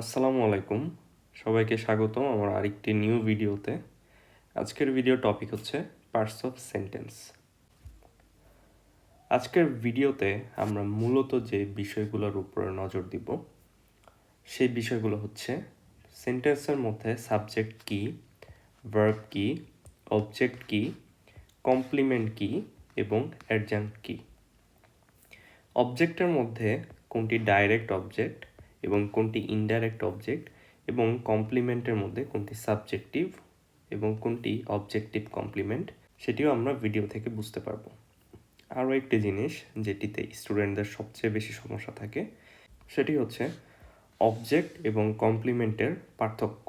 আসসালামু আলাইকুম, সবাইকে স্বাগতম আমার আরেকটি নিউ ভিডিওতে। আজকের ভিডিও টপিক হচ্ছে পার্টস অফ সেন্টেন্স। আজকের ভিডিওতে আমরা মূলত যে বিষয়গুলোর উপরে নজর দিব সেই বিষয়গুলো হচ্ছে সেন্টেন্সের মধ্যে সাবজেক্ট কি, ভার্ব কি, অবজেক্ট কি, কমপ্লিমেন্ট কি এবং অ্যাডজাঙ্ক্ট কি। অবজেক্টের মধ্যে কোনটি ডাইরেক্ট অবজেক্ট এবং কোনটি ইনডাইরেক্ট অবজেক্ট এবং কমপ্লিমেন্টের মধ্যে কোনটি সাবজেক্টিভ এবং কোনটি অবজেক্টিভ কমপ্লিমেন্ট সেটিও আমরা ভিডিও থেকে বুঝতে পারবো। আরও একটি জিনিস যেটিতে স্টুডেন্টদের সবচেয়ে বেশি সমস্যা থাকে সেটি হচ্ছে অবজেক্ট এবং কমপ্লিমেন্টের পার্থক্য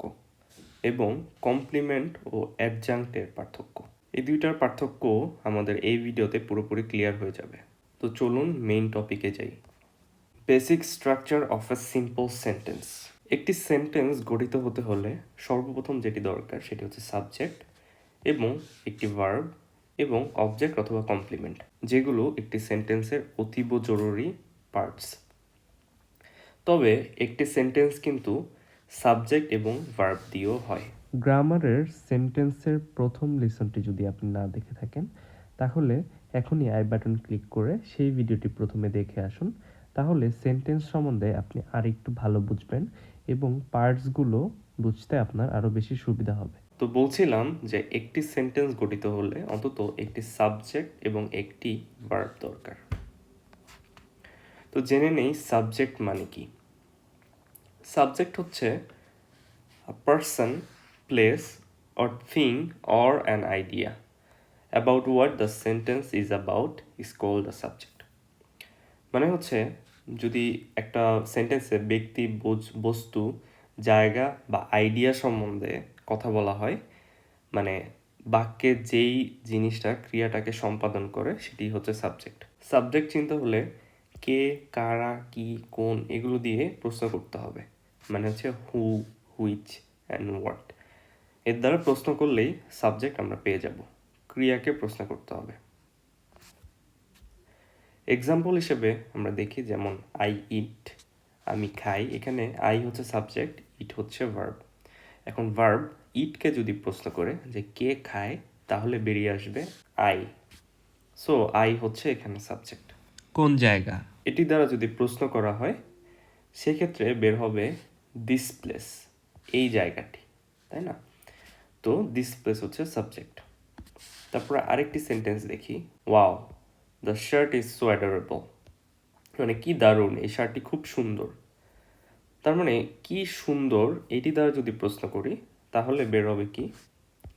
এবং কমপ্লিমেন্ট ও অ্যাডজাঙ্ক্টের পার্থক্য। এই দুইটার পার্থক্য আমাদের এই ভিডিওতে পুরোপুরি ক্লিয়ার হয়ে যাবে। তো চলুন মেইন টপিকে যাই। Basic structure of a simple sentence. একটি সেন্টেন্স গঠিত হতে হলে সর্বপ্রথম যেটি দরকার সেটি হচ্ছে সাবজেক্ট এবং একটি ভার্ব এবং অবজেক্ট অথবা কমপ্লিমেন্ট, যেগুলো একটি সেন্টেন্সের অতীব জরুরি পার্টস। তবে একটি সেন্টেন্স কিন্তু সাবজেক্ট এবং ভার্ব দিয়েও হয়। গ্রামারের সেন্টেন্সের প্রথম লেসনটি যদি আপনি না দেখে থাকেন তাহলে এখনই আই বাটন ক্লিক করে সেই ভিডিওটি প্রথমে দেখে আসুন, তাহলে সেন্টেন্স সম্বন্ধে আপনি আর একটু ভালো বুঝবেন এবং পার্টসগুলো বুঝতে আপনার আরও বেশি সুবিধা হবে। তো বলছিলাম যে একটি সেন্টেন্স গঠিত হলে অন্তত একটি সাবজেক্ট এবং একটি ভার্ব দরকার। তো জেনে নেই সাবজেক্ট মানে কি। সাবজেক্ট হচ্ছে a person, place, or thing or an idea about what the sentence is about is called a subject. মানে হচ্ছে যদি একটা সেন্টেন্সে ব্যক্তি, বস্তু, জায়গা বা আইডিয়া সম্বন্ধে কথা বলা হয়, মানে বাক্যে যেই জিনিসটা ক্রিয়াটাকে সম্পাদন করে সেটি হচ্ছে সাবজেক্ট। সাবজেক্ট চিনতে হলে কে, কারা, কি, কোন এগুলো দিয়ে প্রশ্ন করতে হবে। মানে হচ্ছে হু, হুইচ অ্যান্ড হোয়াট। এর দ্বারা প্রশ্ন করলেই সাবজেক্ট আমরা পেয়ে যাব। ক্রিয়াকে প্রশ্ন করতে হবে। এক্সাম্পল হিসেবে আমরা দেখি, যেমন আই ইট, আমি খাই। এখানে আই হচ্ছে সাবজেক্ট, ইট হচ্ছে ভার্ব। এখন ভার্ব ইটকে যদি প্রশ্ন করে যে কে খায়, তাহলে বেরিয়ে আসবে আই। সো আই হচ্ছে এখানে সাবজেক্ট। কোন জায়গা? এটি দ্বারা যদি প্রশ্ন করা হয় সেক্ষেত্রে বের হবে দিস প্লেস, এই জায়গাটি, তাই না? তো দিস প্লেস হচ্ছে সাবজেক্ট। তারপরে আরেকটি সেন্টেন্স দেখি, wow the shirt is so adorable. মানে কি দারুণ, এই শার্টটি খুব সুন্দর। তার মানে কি সুন্দর এটি দ্বারা যদি প্রশ্ন করি তাহলে বের হবে কি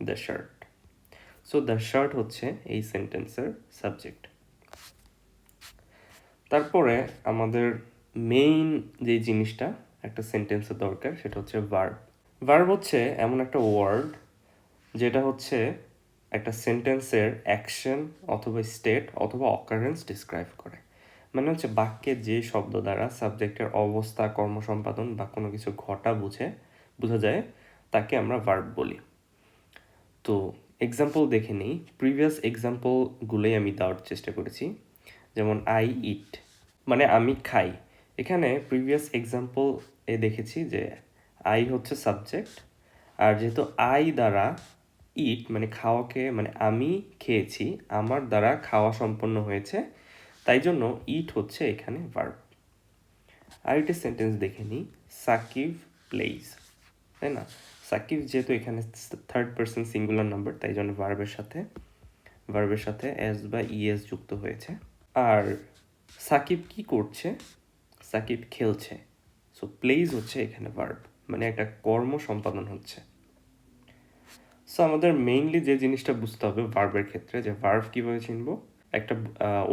the shirt. So the shirt হচ্ছে এই সেন্টেন্সের সাবজেক্ট। তারপরে আমাদের মেইন যে জিনিসটা একটা সেন্টেন্সের দরকার সেটা হচ্ছে ভার্ব। ভার্ব হচ্ছে এমন একটা ওয়ার্ড যেটা হচ্ছে একটা সেন্টেন্সের অ্যাকশন অথবা স্টেট অথবা অকারেন্স ডিসক্রাইব করে। মানে হচ্ছে বাক্যে যে শব্দ দ্বারা সাবজেক্টের অবস্থা, কর্মসম্পাদন বা কোনো কিছু ঘটা বোঝা যায় তাকে আমরা ভার্ব বলি। তো এক্সাম্পল দেখে নিই। প্রিভিয়াস এক্সাম্পলগুলোই আমি দেওয়ার চেষ্টা করেছি। যেমন আই ইট মানে আমি খাই। এখানে প্রিভিয়াস এক্সাম্পল দেখেছি যে আই হচ্ছে সাবজেক্ট, আর যেহেতু আই দ্বারা ইট মানে খাওয়াকে, মানে আমি খেয়েছি, আমার দ্বারা খাওয়া সম্পন্ন হয়েছে, তাই জন্য ইট হচ্ছে এখানে ভার্ব। আরেকটি সেন্টেন্স দেখে নিই, সাকিব প্লেইজ, তাই না? সাকিব যেহেতু এখানে থার্ড পারসন সিঙ্গুলার নাম্বার, তাই জন্য ভার্বের সাথে এস বা ইএস যুক্ত হয়েছে। আর সাকিব কি করছে? সাকিব খেলছে। সো প্লেইজ হচ্ছে এখানে ভার্ব, মানে একটা কর্ম সম্পাদন হচ্ছে। সো আমাদের মেইনলি যে জিনিসটা বুঝতে হবে ভার্বের ক্ষেত্রে, যে ভার্ব কীভাবে চিনব, একটা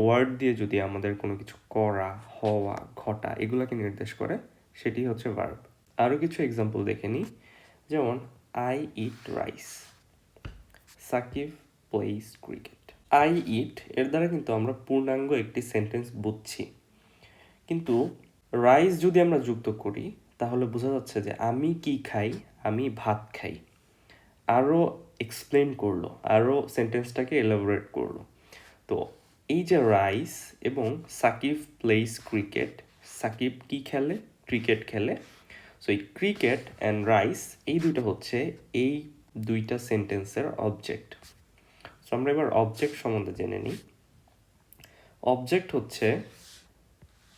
ওয়ার্ড দিয়ে যদি আমাদের কোনো কিছু করা, হওয়া, ঘটা এগুলোকে নির্দেশ করে সেটি হচ্ছে ভার্ব। আরও কিছু এক্সাম্পল দেখে নিই, যেমন I eat rice, Sakib plays cricket. I eat এর দ্বারা কিন্তু আমরা পূর্ণাঙ্গ একটি সেন্টেন্স বুঝছি, কিন্তু রাইস যদি আমরা যুক্ত করি তাহলে বোঝা যাচ্ছে যে আমি কি খাই, আমি ভাত খাই। আরও এক্সপ্লেন করলো, আরও সেন্টেন্সটাকে এলাবোরেট করলো। তো এই যে রাইস এবং সাকিব প্লেইজ ক্রিকেট, সাকিব কি খেলে? ক্রিকেট খেলে। সো এই ক্রিকেট অ্যান্ড রাইস এই দুইটা হচ্ছে এই দুইটা সেন্টেন্সের অবজেক্ট। সো আমরা এবার অবজেক্ট সম্বন্ধে জেনে নিই। অবজেক্ট হচ্ছে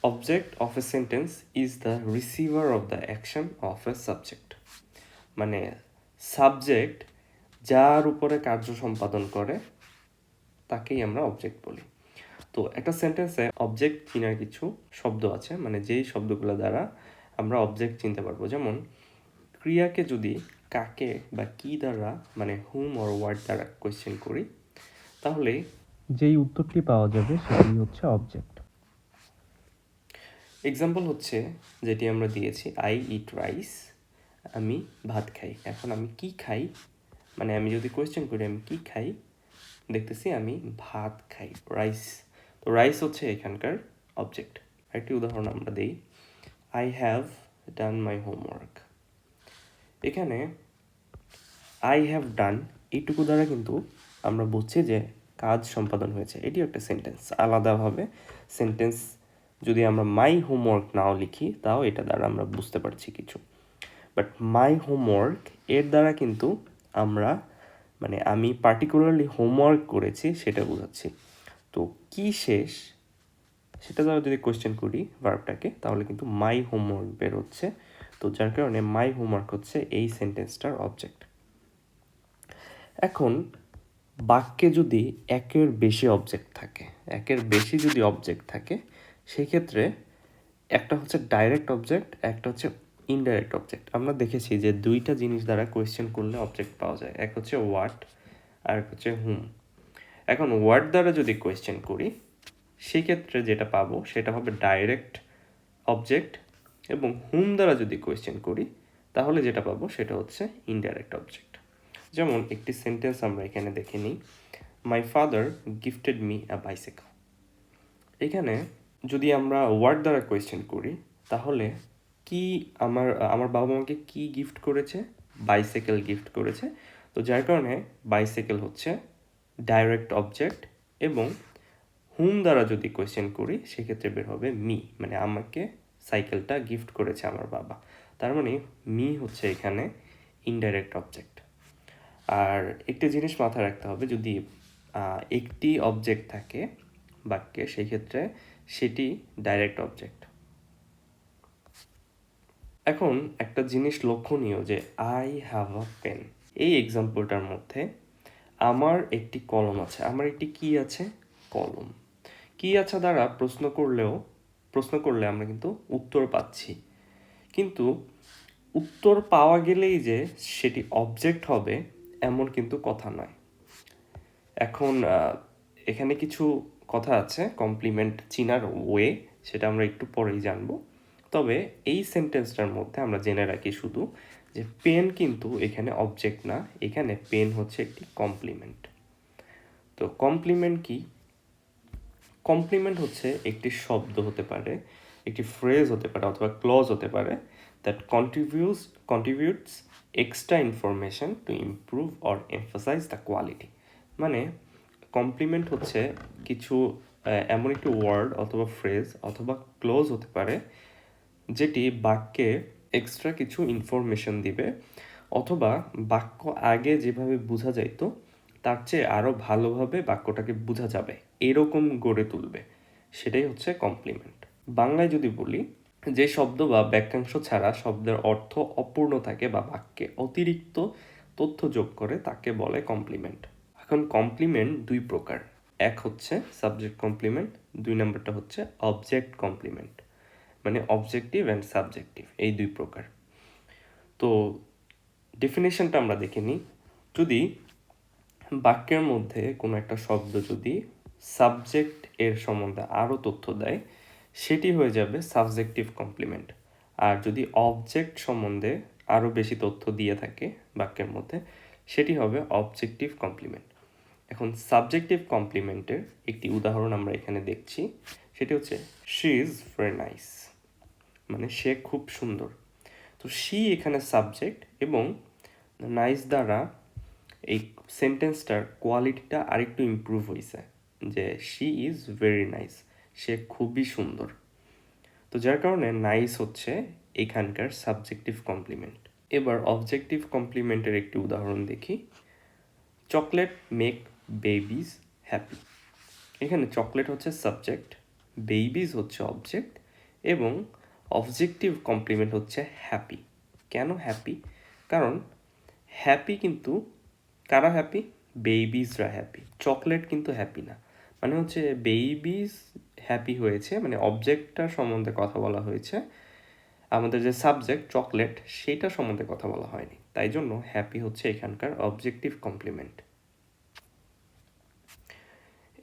object of a sentence is the receiver of the action of A subject. মানে সাবজেক্ট যার উপরে কার্য সম্পাদন করে তাকেই আমরা অবজেক্ট বলি। তো একটা সেন্টেন্সে অবজেক্ট চিনার কিছু শব্দ আছে, মানে যেই শব্দগুলো দ্বারা আমরা অবজেক্ট চিনতে পারবো। যেমন ক্রিয়াকে যদি কাকে বা কি দ্বারা মানে হুম অর হোয়াট দ্বারা কোয়েশ্চেন করি, তাহলে যেই উত্তরটি পাওয়া যাবে সেটি হচ্ছে অবজেক্ট। এক্সাম্পল হচ্ছে যেটি আমরা দিয়েছি, আই ইট রাইস, আমি ভাত খাই। এখন আমি কি খাই, মানে আমি যদি কোয়েশ্চেন করি আমি কি খাই, দেখতেছি আমি ভাত খাই, রাইস। তো রাইস হচ্ছে এখানকার অবজেক্ট। একটি উদাহরণ আমরা দিই, I have done my homework. এখানে আই হ্যাভ ডান এইটুকু দ্বারা কিন্তু আমরা বুঝছি যে কাজ সম্পাদন হয়েছে। এটিও একটা সেন্টেন্স। আলাদাভাবে সেন্টেন্স যদি আমরা মাই হোমওয়ার্ক নাও লিখি, তাও এটা দ্বারা আমরা বুঝতে পারছি কিছু। বাট মাই হোমওয়ার্ক এর দ্বারা কিন্তু আমরা মানে আমি পার্টিকুলারলি হোমওয়ার্ক করেছি সেটা বোঝাচ্ছি। তো কি শেষ সেটা দ্বারা যদি কোয়েশ্চেন করি ভার্বটাকে, তাহলে কিন্তু মাই হোমওয়ার্ক বের হচ্ছে। তো যার কারণে মাই হোমওয়ার্ক হচ্ছে এই সেন্টেন্সটার অবজেক্ট। এখন বাক্যে যদি একের বেশি অবজেক্ট থাকে, একের বেশি যদি অবজেক্ট থাকে, সেক্ষেত্রে একটা হচ্ছে ডাইরেক্ট অবজেক্ট, একটা হচ্ছে ইনডাইরেক্ট অবজেক্ট। আমরা দেখেছি যে দুইটা জিনিস দ্বারা কোয়েশ্চেন করলে অবজেক্ট পাওয়া যায়, এক হচ্ছে হোয়াট আর এক হচ্ছে হুম। এখন হোয়াট দ্বারা যদি কোয়েশ্চেন করি, সেক্ষেত্রে যেটা পাবো সেটা হবে ডাইরেক্ট অবজেক্ট, এবং হুম দ্বারা যদি কোয়েশ্চেন করি তাহলে যেটা পাবো সেটা হচ্ছে ইনডাইরেক্ট অবজেক্ট। যেমন একটি সেন্টেন্স আমরা এখানে দেখে নিই, my father gifted me a bicycle. এখানে যদি আমরা ওয়ার্ড দ্বারা কোয়েশ্চেন করি, তাহলে কি আমার বাবা আমাকে কি গিফট করেছে, বাইসাইকেল গিফট করেছে। তো যার কারণে বাইসাইকেল হচ্ছে ডাইরেক্ট অবজেক্ট, এবং হুম দ্বারা যদি কোয়েশ্চেন করি সেক্ষেত্রে বের হবে মি, মানে আমাকে সাইকেলটা গিফট করেছে আমার বাবা। তার মানে মি হচ্ছে এখানে ইনডাইরেক্ট অবজেক্ট। আর একটা জিনিস মাথায় রাখতে হবে, যদি একটি অবজেক্ট থাকে বাক্যে, সেই ক্ষেত্রে সেটি ডাইরেক্ট অবজেক্ট। এখন একটা জিনিস লক্ষণীয় যে আই হ্যাভ আ পেন, এই এক্সাম্পলটার মধ্যে আমার একটি কলম আছে। আমার একটি কি আছে, কলম। কি আছে দ্বারা প্রশ্ন করলে আমরা কিন্তু উত্তর পাচ্ছি, কিন্তু উত্তর পাওয়া গেলেই যে সেটি অবজেক্ট হবে এমন কিন্তু কথা নয়। এখন এখানে কিছু কথা আছে কমপ্লিমেন্ট চিনার ওয়ে, সেটা আমরা একটু পরেই জানবো। তবে এই সেন্টেন্সটার মধ্যে আমরা জেনে রাখি শুধু যে পেন কিন্তু এখানে অবজেক্ট না, এখানে পেন হচ্ছে একটি কমপ্লিমেন্ট। তো কমপ্লিমেন্ট কি? কমপ্লিমেন্ট হচ্ছে একটি শব্দ হতে পারে, একটি ফ্রেজ হতে পারে, অথবা ক্লজ হতে পারে, that contributes extra information to improve or emphasise the quality. মানে কমপ্লিমেন্ট হচ্ছে কিছু এমন একটি ওয়ার্ড অথবা ফ্রেজ অথবা ক্লোজ হতে পারে যেটি বাক্যে এক্সট্রা কিছু ইনফরমেশন দিবে, অথবা বাক্য আগে যেভাবে বোঝা যাইতো তার চেয়ে আরও ভালোভাবে বাক্যটাকে বোঝা যাবে এরকম গড়ে তুলবে, সেটাই হচ্ছে কমপ্লিমেন্ট। বাংলায় যদি বলি, যে শব্দ বা বাক্যাংশ ছাড়া শব্দের অর্থ অপূর্ণ থাকে বা বাক্যে অতিরিক্ত তথ্য যোগ করে তাকে বলে কমপ্লিমেন্ট। এখন কমপ্লিমেন্ট দুই প্রকার, এক হচ্ছে সাবজেক্ট কমপ্লিমেন্ট, দুই নম্বরটা হচ্ছে অবজেক্ট কমপ্লিমেন্ট, মানে অবজেক্টিভ অ্যান্ড সাবজেক্টিভ, এই দুই প্রকার। তো ডেফিনেশনটা আমরা দেখে নিই। যদি বাক্যের মধ্যে কোনো একটা শব্দ যদি সাবজেক্ট এর সম্বন্ধে আরও তথ্য দেয়, সেটি হয়ে যাবে সাবজেক্টিভ কমপ্লিমেন্ট। আর যদি অবজেক্ট সম্বন্ধে আরও বেশি তথ্য দিয়ে থাকে বাক্যের মধ্যে, সেটি হবে অবজেক্টিভ কমপ্লিমেন্ট। এখন সাবজেক্টিভ কমপ্লিমেন্টের একটি উদাহরণ আমরা এখানে দেখছি, সেটি হচ্ছে শি ইজ ভেরি নাইস, মানে সে খুব সুন্দর। তো শি এখানে সাবজেক্ট, এবং নাইস দ্বারা এই সেন্টেন্সটার কোয়ালিটিটা আরেকটু ইমপ্রুভ হয়েছে, যে শি ইজ ভেরি নাইস, সে খুবই সুন্দর। তো যার কারণে নাইস হচ্ছে এখানকার সাবজেক্টিভ কমপ্লিমেন্ট। এবার অবজেক্টিভ কমপ্লিমেন্টের একটি উদাহরণ দেখি। Chocolate make babies happy. এখানে চকলেট হচ্ছে সাবজেক্ট, বেবিজ হচ্ছে অবজেক্ট এবং অবজেক্টিভ কমপ্লিমেন্ট হচ্ছে হ্যাপি। কেন হ্যাপি? কারণ হ্যাপি কিন্তু কারা হ্যাপি? বেবিজরা হ্যাপি, চকলেট কিন্তু হ্যাপি না। মানে হচ্ছে বেবিজ হ্যাপি হয়েছে, মানে অবজেক্টটার সম্বন্ধে কথা বলা হয়েছে, আমাদের যে সাবজেক্ট চকলেট সেটা সম্বন্ধে কথা বলা হয়নি, তাই জন্য হ্যাপি হচ্ছে এখানকার অবজেক্টিভ কমপ্লিমেন্ট।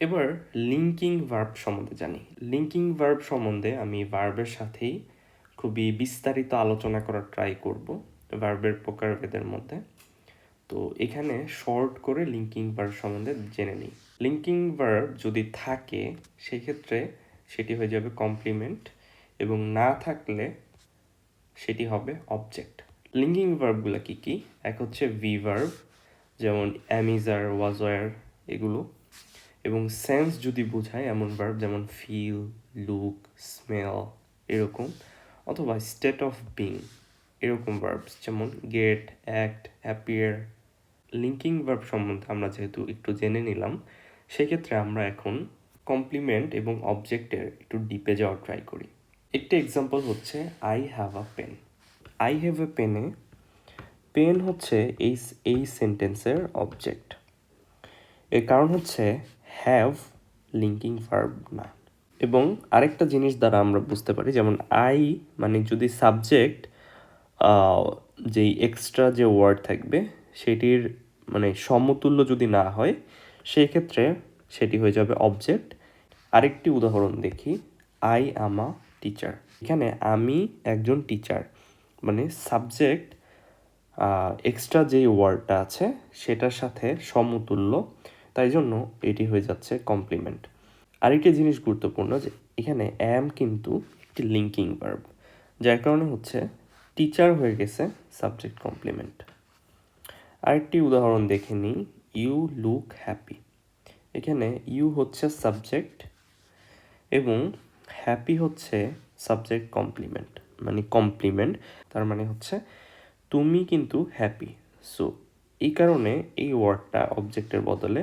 এবার লিঙ্কিং ভার্ব সম্বন্ধে জানি। লিঙ্কিং ভার্ব সম্বন্ধে আমি ভার্বের সাথেই খুবই বিস্তারিত আলোচনা করার ট্রাই করব ভার্বের প্রকারভেদের মধ্যে। তো এখানে শর্ট করে লিঙ্কিং ভার্ব সম্বন্ধে জেনে নিই। লিঙ্কিং ভার্ব যদি থাকে সেক্ষেত্রে সেটি হয়ে যাবে কমপ্লিমেন্ট এবং না থাকলে সেটি হবে অবজেক্ট। লিঙ্কিং ভার্বগুলো কি কি? এক হচ্ছে ভি ভার্ব, যেমন অ্যামিজার, ওয়াজয়ার এগুলো, এবং সেন্স যদি বোঝায় এমন ভার্ব যেমন ফিল, লুক, স্মেল এরকম, অথবা স্টেট অফ বিং এরকম ভার্বস যেমন get, act, appear. Linking verb সম্বন্ধে আমরা যেহেতু একটু জেনে নিলাম, সেক্ষেত্রে আমরা এখন কমপ্লিমেন্ট এবং অবজেক্টের একটু ডিপে যাওয়ার ট্রাই করি। একটি এক্সাম্পল হচ্ছে I have a pen. I have a পেনে, পেন হচ্ছে এই সেন্টেন্সের অবজেক্ট। এর কারণ হচ্ছে হ্যাভ লিঙ্কিং ভার্ব না। এবং আরেকটা জিনিস দ্বারা আমরা বুঝতে পারি, যেমন আই মানে যদি সাবজেক্ট যেই এক্সট্রা যে ওয়ার্ড থাকবে সেটির মানে সমতুল্য যদি না হয়, সেই ক্ষেত্রে সেটি হয়ে যাবে অবজেক্ট। আরেকটি উদাহরণ দেখি, আই অ্যাম আ টিচার। এখানে আমি একজন টিচার মানে সাবজেক্ট এক্সট্রা যেই ওয়ার্ডটা আছে সেটার সাথে সমতুল্য, তাই জন্য এটি হয়ে যাচ্ছে কমপ্লিমেন্ট। আরেকটি জিনিস গুরুত্বপূর্ণ যে এখানে অ্যাম কিন্তু একটি লিঙ্কিং ভার্ব, যার কারণে হচ্ছে টিচার হয়ে গেছে সাবজেক্ট কমপ্লিমেন্ট। আরেকটি উদাহরণ দেখে নিই, ইউ লুক হ্যাপি। এখানে ইউ হচ্ছে সাবজেক্ট এবং হ্যাপি হচ্ছে সাবজেক্ট কমপ্লিমেন্ট, মানে কমপ্লিমেন্ট, তার মানে হচ্ছে তুমি কিন্তু হ্যাপি। সো এই কারণে এই ওয়ার্ডটা অবজেক্টের বদলে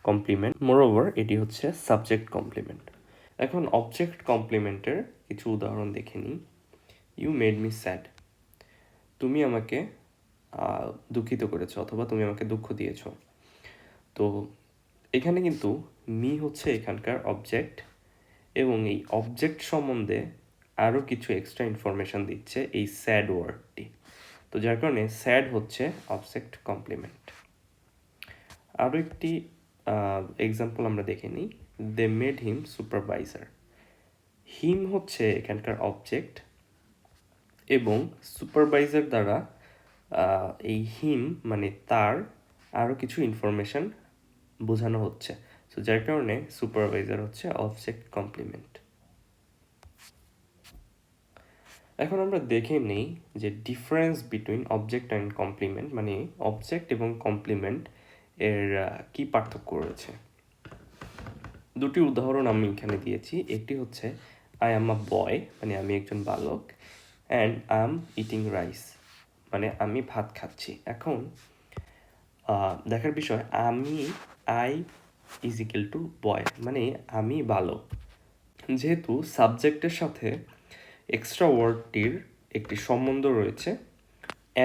কমপ্লিমেন্ট। মোরওভার এটি হচ্ছে সাবজেক্ট কমপ্লিমেন্ট। এখন অবজেক্ট কমপ্লিমেন্টের কিছু উদাহরণ দেখে নিই। You made me sad. তুমি আমাকে দুঃখিত করেছো অথবা তুমি আমাকে দুঃখ দিয়েছো। তো এখানে কিন্তু মি হচ্ছে এখানকার অবজেক্ট এবং এই অবজেক্ট সম্বন্ধে আরও কিছু এক্সট্রা ইনফরমেশন দিচ্ছে এই স্যাড ওয়ার্ডটি। তো যার কারণে স্যাড হচ্ছে অবজেক্ট কমপ্লিমেন্ট। আরও একটি এক্সাম্পল আমরা দেখে নিই, দে মেড হিম সুপারভাইজার। হিম হচ্ছে এখানকার অবজেক্ট এবং সুপারভাইজার দ্বারা এই হিম মানে তার আরও কিছু ইনফরমেশন বোঝানো হচ্ছে। সো যার কারণে সুপারভাইজার হচ্ছে অবজেক্ট কমপ্লিমেন্ট। এখন আমরা দেখে নিই যে difference between object and complement, মানে অবজেক্ট এবং কমপ্লিমেন্ট এর কি পার্থক্য রয়েছে। দুটি উদাহরণ আমি এখানে দিয়েছি। একটি হচ্ছে আই অ্যাম আ বয়, মানে আমি একজন বালক, and I am eating rice, মানে আমি ভাত খাচ্ছি। এখন দেখার বিষয়, আই ইজ ইকুয়াল টু বয়, মানে আমি বালক। যেহেতু সাবজেক্টের সাথে এক্সট্রা ওয়ার্ডটির একটি সম্বন্ধ রয়েছে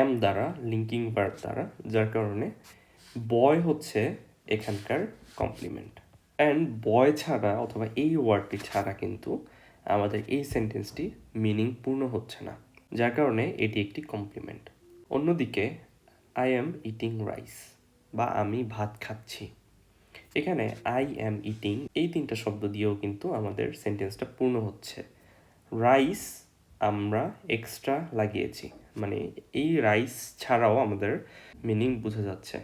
এম দ্বারা, লিঙ্কিং ভার্ব দ্বারা, যার কারণে বয় হচ্ছে এখানকার কমপ্লিমেন্ট। অ্যান্ড বয় ছাড়া অথবা এই ওয়ার্ডটি ছাড়া কিন্তু আমাদের এই সেন্টেন্সটি মিনিং পূর্ণ হচ্ছে না, যার কারণে এটি একটি কমপ্লিমেন্ট। অন্যদিকে আই অ্যাম ইটিং রাইস বা আমি ভাত খাচ্ছি, এখানে আই অ্যাম ইটিং এই তিনটা শব্দ দিয়েও কিন্তু আমাদের সেন্টেন্সটা পূর্ণ হচ্ছে। রাইস আমরা এক্সট্রা লাগিয়েছি, মানে এই রাইস ছাড়াও আমাদের মিনিং বোঝা যাচ্ছে।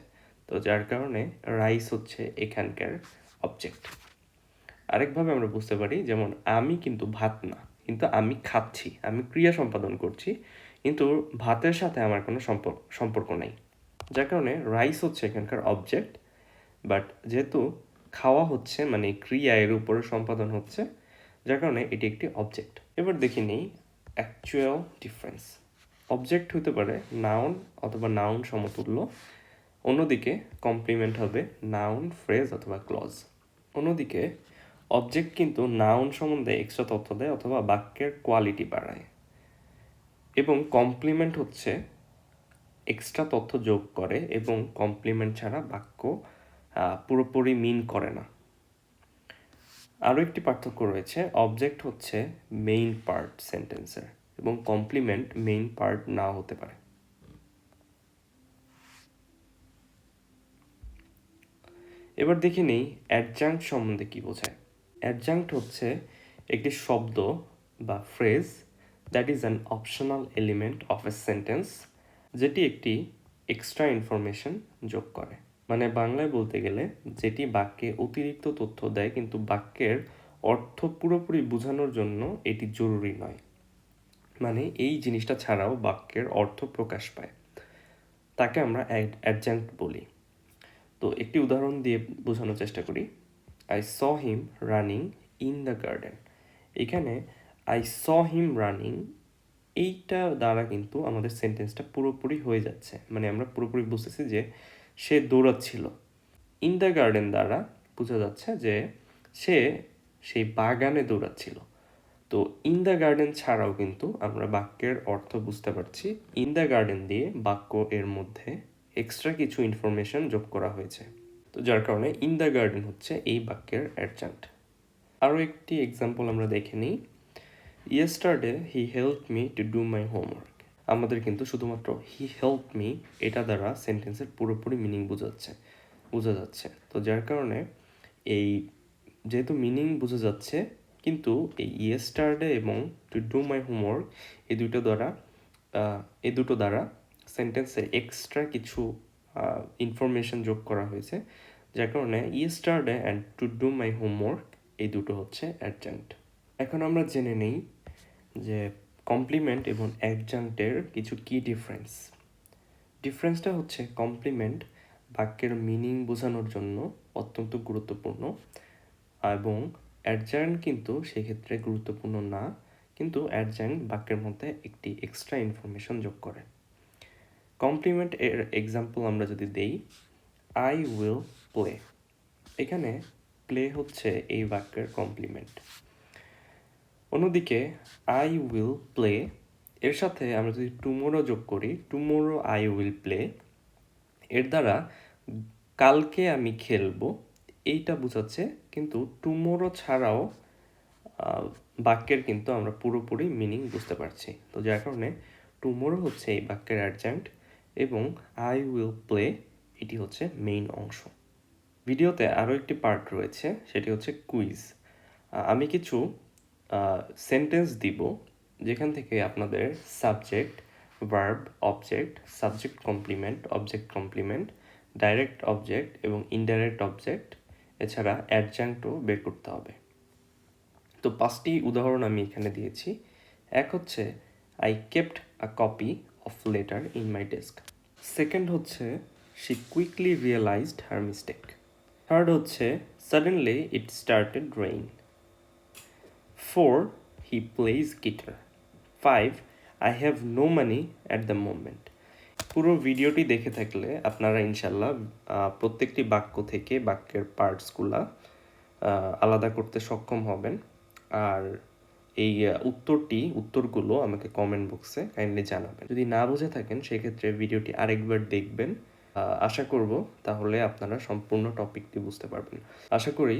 তো যার কারণে রাইস হচ্ছে এখানকার অবজেক্ট। আরেকভাবে আমরা বুঝতে পারি, যেমন আমি কিন্তু ভাত না, কিন্তু আমি খাচ্ছি, আমি ক্রিয়া সম্পাদন করছি, কিন্তু ভাতের সাথে আমার কোনো সম্পর্ক নেই, যার কারণে রাইস হচ্ছে এখানকার অবজেক্ট। বাট যেহেতু খাওয়া হচ্ছে মানে ক্রিয়া এর উপরে সম্পাদন হচ্ছে, যার কারণে এটি একটি অবজেক্ট। এবার দেখে নিই অ্যাকচুয়াল ডিফারেন্স। অবজেক্ট হতে পারে নাউন অথবা নাউন সমতুল্য, অন্যদিকে কমপ্লিমেন্ট হবে নাউন, ফ্রেজ অথবা ক্লজ। অন্যদিকে অবজেক্ট কিন্তু নাউন সম্বন্ধে এক্সট্রা তথ্য দেয় অথবা বাক্যের কোয়ালিটি বাড়ায়, এবং কমপ্লিমেন্ট হচ্ছে এক্সট্রা তথ্য যোগ করে এবং কমপ্লিমেন্ট ছাড়া বাক্য পুরোপুরি মিন করে না। আরও একটি পার্থক্য রয়েছে, অবজেক্ট হচ্ছে মেইন পার্ট সেন্টেন্সের এবং কমপ্লিমেন্ট মেইন পার্ট নাও হতে পারে। এবার দেখে নেই অ্যাডজাঙ্ক্ট সম্বন্ধে কী বোঝায়। অ্যাডজাঙ্ক্ট হচ্ছে একটি শব্দ বা phrase that is an optional element of a sentence, যেটি একটি এক্সট্রা ইনফরমেশন যোগ করে। মানে বাংলায় বলতে গেলে যেটি বাক্যে অতিরিক্ত তথ্য দেয় কিন্তু বাক্যের অর্থ পুরোপুরি বোঝানোর জন্য এটি জরুরি নয়। মানে এই জিনিসটা ছাড়াও বাক্যের অর্থ প্রকাশ পায়, তাকে আমরা অ্যাডজাঙ্ক্ট বলি। তো একটি উদাহরণ দিয়ে বোঝানোর চেষ্টা করি। I saw him running in the garden. এখানে আই স হিম রানিং এইটা দ্বারা কিন্তু আমাদের সেন্টেন্সটা পুরোপুরি হয়ে যাচ্ছে, মানে আমরা পুরোপুরি বুঝতেছি যে সে দৌড়াচ্ছিল। ইন দ্য গার্ডেন দ্বারা বোঝা যাচ্ছে যে সে সেই বাগানে দৌড়াচ্ছিল। তো ইন দ্য গার্ডেন ছাড়াও কিন্তু আমরা বাক্যের অর্থ বুঝতে পারছি। ইন দ্য গার্ডেন দিয়ে বাক্য এর মধ্যে এক্সট্রা কিছু ইনফরমেশন যোগ করা হয়েছে, তো যার কারণে ইন দ্য গার্ডেন হচ্ছে এই বাক্যের অ্যাডজাঙ্ক্ট। আরও একটি এক্সাম্পল আমরা দেখে নিই। Yesterday he help me to do my homework. আমাদের কিন্তু শুধুমাত্র হি হেল্প মি এটা দ্বারা সেন্টেন্সের পুরোপুরি মিনিং বোঝা যাচ্ছে। তো যার কারণে এই যেহেতু মিনিং বোঝা যাচ্ছে, কিন্তু এই ইয়েস্টারডে এবং টু ডু মাই হোমওয়ার্ক এই দুটো দ্বারা সেন্টেন্সে এক্সট্রা কিছু ইনফরমেশন যোগ করা হয়েছে, যার কারণে yesterday and to do my homework এই দুটো হচ্ছে অ্যাডজাঙ্ক্ট। এখন আমরা জেনে নেই যে কমপ্লিমেন্ট এবং অ্যাডজাঙ্ক্টের কিছু কি ডিফারেন্সটা হচ্ছে কমপ্লিমেন্ট বাক্যের মিনিং বোঝানোর জন্য অত্যন্ত গুরুত্বপূর্ণ, এবং অ্যাডজাঙ্ক্ট কিন্তু সেক্ষেত্রে গুরুত্বপূর্ণ না, কিন্তু অ্যাডজাঙ্ক্ট বাক্যের মধ্যে একটি এক্সট্রা ইনফরমেশন যোগ করে। কমপ্লিমেন্ট এর এক্সাম্পল আমরা যদি দেই, আই উইল প্লে। এখানে প্লে হচ্ছে এই বাক্যের কমপ্লিমেন্ট। অন্যদিকে আই উইল প্লে এর সাথে আমরা যদি টুমোরো যোগ করি, টুমোরো আই উইল প্লে, এর দ্বারা কালকে আমি খেলবো এইটা বোঝাচ্ছে, কিন্তু টুমোরো ছাড়াও বাক্যের কিন্তু আমরা পুরোপুরি মিনিং বুঝতে পারছি। তো যার কারণে টুমোরো হচ্ছে এই বাক্যের অ্যাডজাঙ্ক্ট এবং আই উইল প্লে এটি হচ্ছে মেইন অংশ। ভিডিওতে আরও একটি পার্ট রয়েছে, সেটি হচ্ছে কুইজ। আমি কিছু সেন্টেন্স দিব যেখান থেকে আপনাদের subject, verb, object, subject complement, direct object এবং ইনডাইরেক্ট অবজেক্ট, এছাড়া অ্যাডজাঙ্ক্টও বের করতে হবে। তো 5টি উদাহরণ আমি এখানে দিয়েছি। এক হচ্ছে I kept a copy of letter in my desk. Second হচ্ছে she quickly realised her mistake. Third হচ্ছে suddenly it started rain. 4 he plays guitar. 5 I have no money at the moment. পুরো ভিডিওটি দেখে থাকলে আপনারা ইনশাল্লাহ প্রত্যেকটি বাক্য থেকে বাক্যের পার্টসগুলা আলাদা করতে সক্ষম হবেন। আর এই উত্তরগুলো আমাকে কমেন্ট বক্সে কাইন্ডলি জানাবেন। যদি না বুঝে থাকেন সেক্ষেত্রে ভিডিওটি আরেকবার দেখবেন। আশা করব তাহলে আপনারা সম্পূর্ণ টপিকটি বুঝতে পারবেন। আশা করি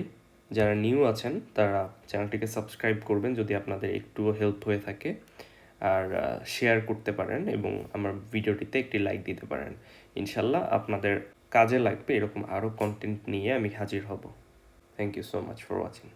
যারা নিউ আছেন তারা চ্যানেলটিকে সাবস্ক্রাইব করবেন যদি আপনাদের একটুও হেল্প হয়ে থাকে, আর শেয়ার করতে পারেন এবং আমার ভিডিওটিতে একটি লাইক দিতে পারেন। ইনশাল্লাহ আপনাদের কাজে লাগবে এরকম আরও কন্টেন্ট নিয়ে আমি হাজির হব। Thank you so much for watching.